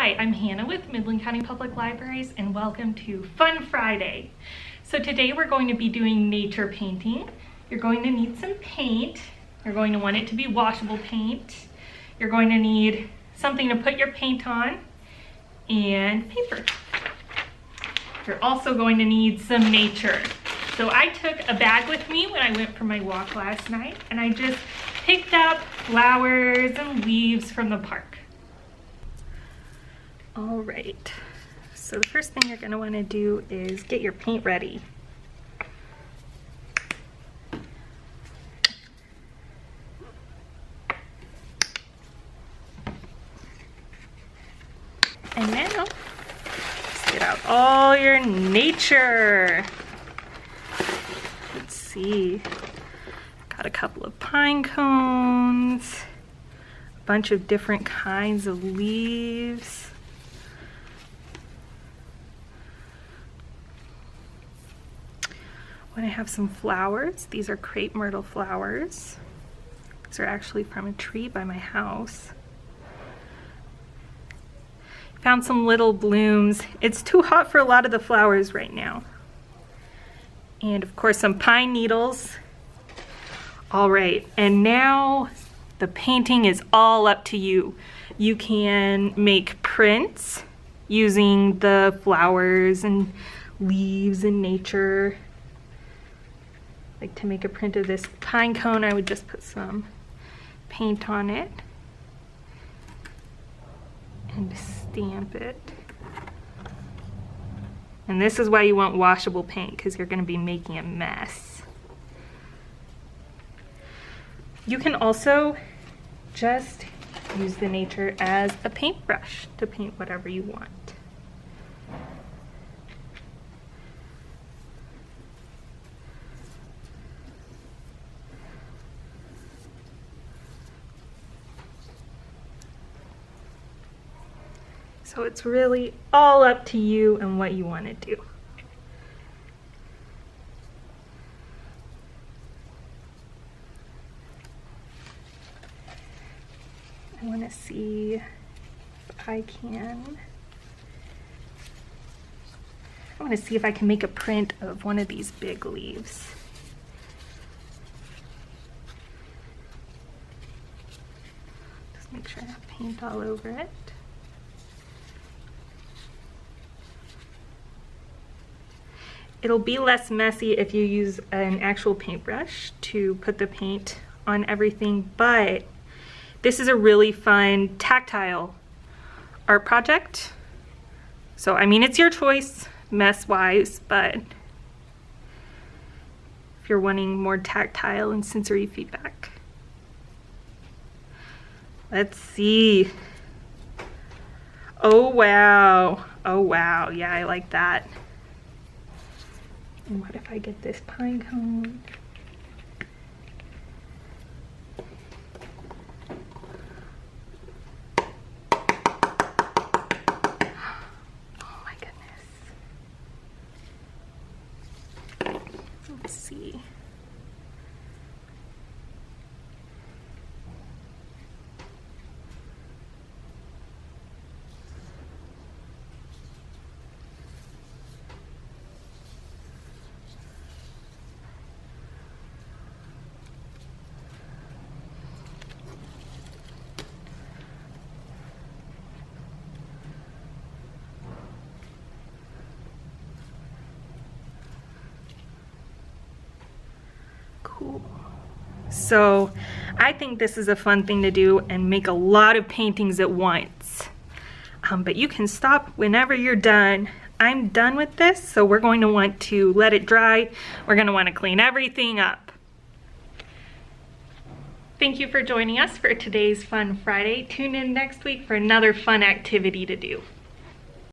Hi, I'm Hannah with Midland County Public Libraries and welcome to Fun Friday. So today we're going to be doing nature painting. You're going to need some paint. You're going to want it to be washable paint. You're going to need something to put your paint on and paper. You're also going to need some nature. So I took a bag with me when I went for my walk last night and I just picked up flowers and leaves from the park. All right, so the first thing you're gonna wanna do is get your paint ready. And now, let's get out all your nature. Let's see, got a couple of pine cones, a bunch of different kinds of leaves. When I have some flowers, these are crepe myrtle flowers. These are actually from a tree by my house. Found some little blooms. It's too hot for a lot of the flowers right now. And of course some pine needles. All right, and now the painting is all up to you. You can make prints using the flowers and leaves and nature. Like to make a print of this pine cone, I would just put some paint on it and stamp it. And this is why you want washable paint, because you're going to be making a mess. You can also just use the nature as a paintbrush to paint whatever you want. So it's really all up to you and what you want to do. I want to see if I can. I want to see if I can make a print of one of these big leaves. Just make sure I have paint all over it. It'll be less messy if you use an actual paintbrush to put the paint on everything, but this is a really fun tactile art project. So, I mean, it's your choice mess-wise, but if you're wanting more tactile and sensory feedback. Let's see. Oh, wow. Oh, wow. Yeah, I like that. And what if I get this pine cone? Oh my goodness. Let's see. Cool. So I think this is a fun thing to do and make a lot of paintings at once. But you can stop whenever you're done. I'm done with this, so we're going to want to let it dry. We're going to want to clean everything up. Thank you for joining us for today's Fun Friday. Tune in next week for another fun activity to do.